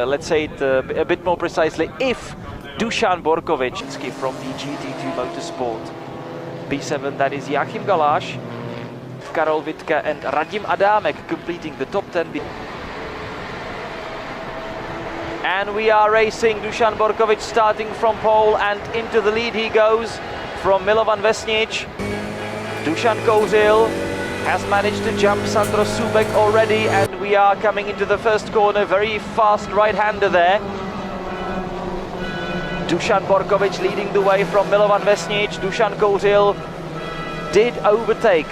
Let's say it a bit more precisely, if Dušan Borkovič from the GT2 Motorsport P7, that is Joachim Galáš, Karol Vitka and Radim Adamek completing the top 10. And we are racing. Dušan Borkovič starting from pole, and into the lead he goes from Milovan Vesnic. Dušan Kozil has managed to jump Sandro Subek already, and we are coming into the first corner. Very fast right-hander there. Dušan Borkovič leading the way from Milovan Vesnic. Dušan Kozil did overtake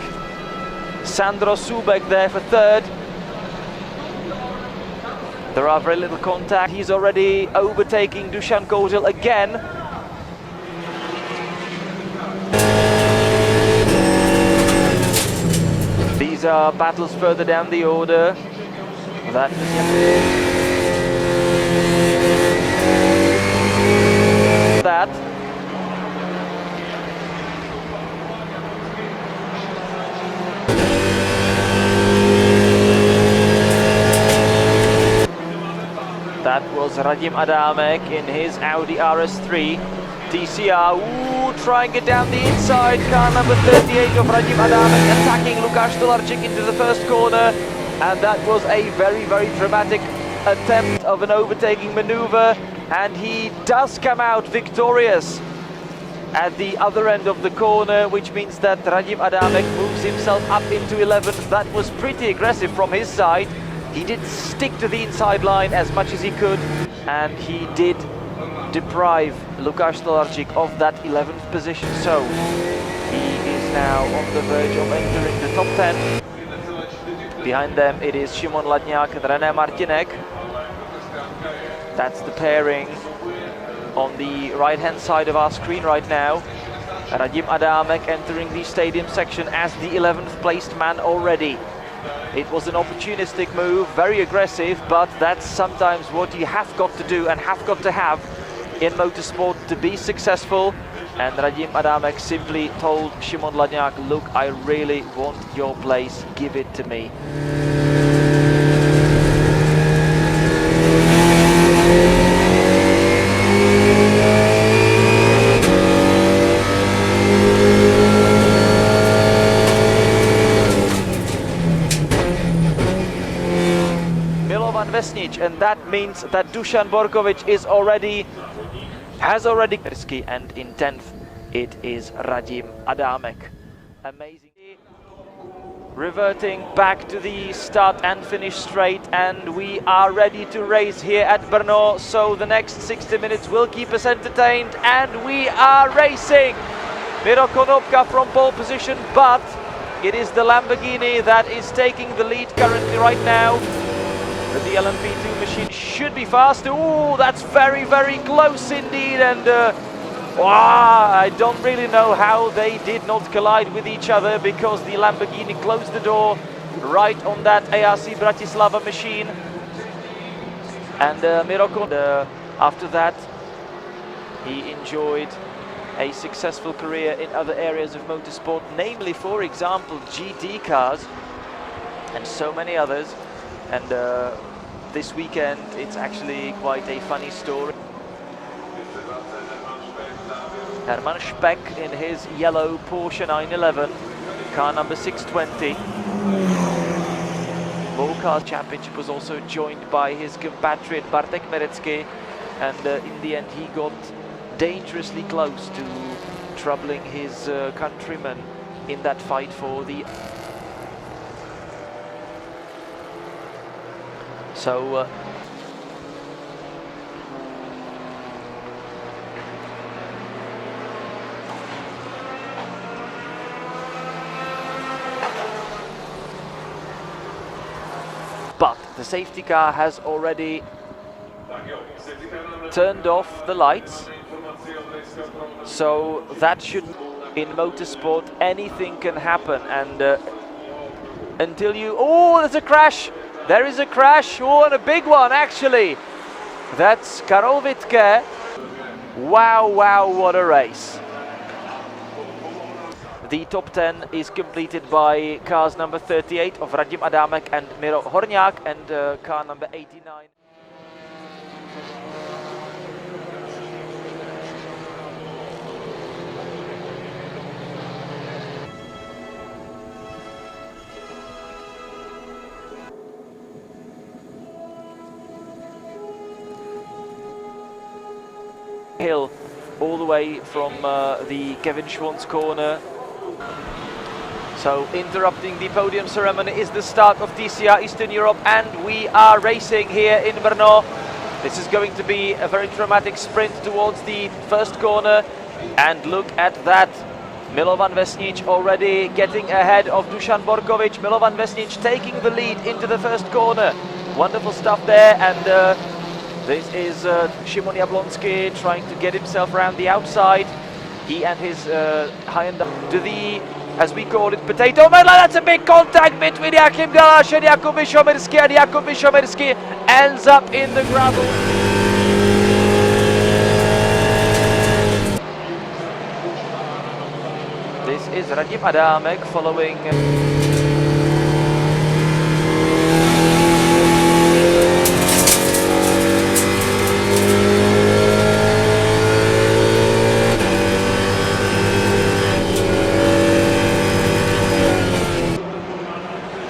Sandro Subek there for third. There are very little contact. He's already overtaking Dušan Kozil again. These are battles further down the order. That That was Radim Adamek in his Audi RS3 TCR. Ooh, trying it down the inside. Car number 38 of Radim Adamek attacking Lukáš Stolarczyk into the first corner. And that was a very, very dramatic attempt of an overtaking maneuver. And he does come out victorious at the other end of the corner, which means that Radim Adamek moves himself up into 11th. That was pretty aggressive from his side. He did stick to the inside line as much as he could, and he did deprive Lukáš Stolarczyk of that 11th position. So he is now on the verge of entering the top 10. Behind them it is Šimon Ladňák and René Martinek. That's the pairing on the right-hand side of our screen right now. Radim Adamek entering the stadium section as the 11th placed man already. It was an opportunistic move, very aggressive, but that's sometimes what you have got to do and have got to have in motorsport to be successful. And Radim Adamek simply told Šimon Ladňák, look, I really want your place, give it to me. Vesnic, and that means that Dušan Borkovič has already and in 10th it is Radim Adamek. Amazing. Reverting back to the start and finish straight, and we are ready to race here at Brno, so the next 60 minutes will keep us entertained, and we are racing. Miro Konopka from pole position, but it is the Lamborghini that is taking the lead currently right now. The LMP2 machine should be faster. Ooh, that's very, very close indeed. And I don't really know how they did not collide with each other, because the Lamborghini closed the door right on that ARC Bratislava machine. And Miroko, after that, he enjoyed a successful career in other areas of motorsport, namely, for example, GT cars and so many others. And this weekend, it's actually quite a funny story. Hermann Speck in his yellow Porsche 911, car number 620. Volcar Championship was also joined by his compatriot Bartek Merecký, and in the end he got dangerously close to troubling his countryman in that fight for the... So but the safety car has already turned off the lights, so that should, in motorsport, anything can happen, and until you... Oh, there's a crash! There is a crash, oh, and a big one actually. That's Karol Vitka. Wow, wow, what a race. The top 10 is completed by cars number 38 of Radim Adamek and Miro Horňák, and car number 89. Hill all the way from the Kevin Schwantz corner. So interrupting the podium ceremony is the start of TCR Eastern Europe, and we are racing here in Brno. This is going to be a very dramatic sprint towards the first corner, and look at that. Milovan Vesnic already getting ahead of Dusan Borkovic. Milovan Vesnic taking the lead into the first corner. Wonderful stuff there, and this is Szymon Jablonski trying to get himself around the outside. He and his Hyundai to the, as we call it, potato medley. That's a big contact between Jakub Galaš and Jakub Vyšomirský, and Jakub Vyšomirský ends up in the gravel. This is Radim Adamek following.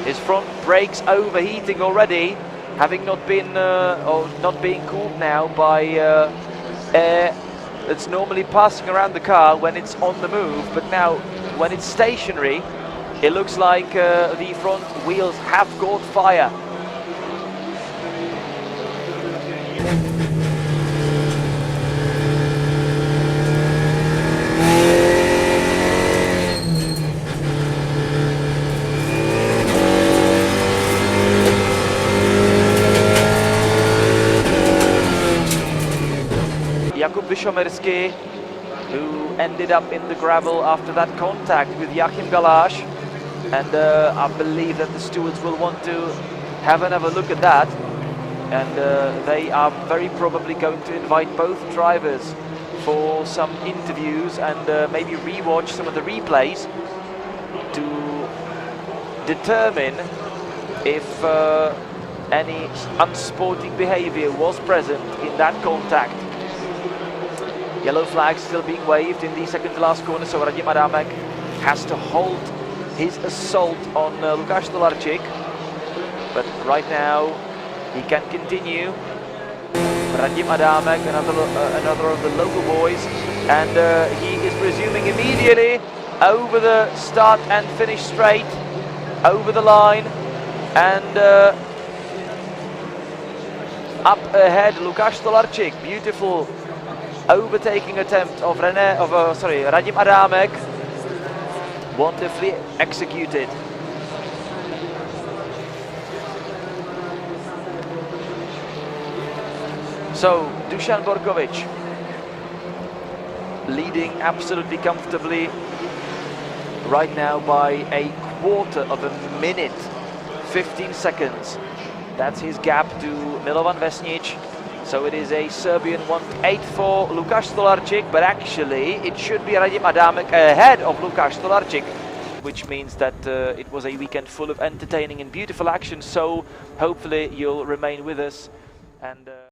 His front brakes overheating already, having not been or not being cooled now by air that's normally passing around the car when it's on the move, but now when it's stationary, it looks like the front wheels have caught fire. Jakub Vyšomirský, who ended up in the gravel after that contact with Jakub Galaš, and I believe that the stewards will want to have another look at that, and they are very probably going to invite both drivers for some interviews and maybe rewatch some of the replays to determine if any unsporting behavior was present in that contact. Yellow flag still being waved in the second to last corner, so Radim Adamek has to hold his assault on Lukáš Stolarczyk, but right now he can continue. Radim Adamek, another of the local boys, and he is resuming immediately over the start and finish straight, over the line, and up ahead Lukáš Stolarczyk. Beautiful overtaking attempt of Radim Adamek, wonderfully executed. So Dusan Borkovic leading absolutely comfortably right now by a quarter of a minute, 15 seconds. That's his gap to Milovan Vesnic. So it is a Serbian 1.8 for Lukáš Stolarczyk, but actually it should be Radim Adamek ahead of Lukáš Stolarczyk, which means that it was a weekend full of entertaining and beautiful action. So hopefully you'll remain with us and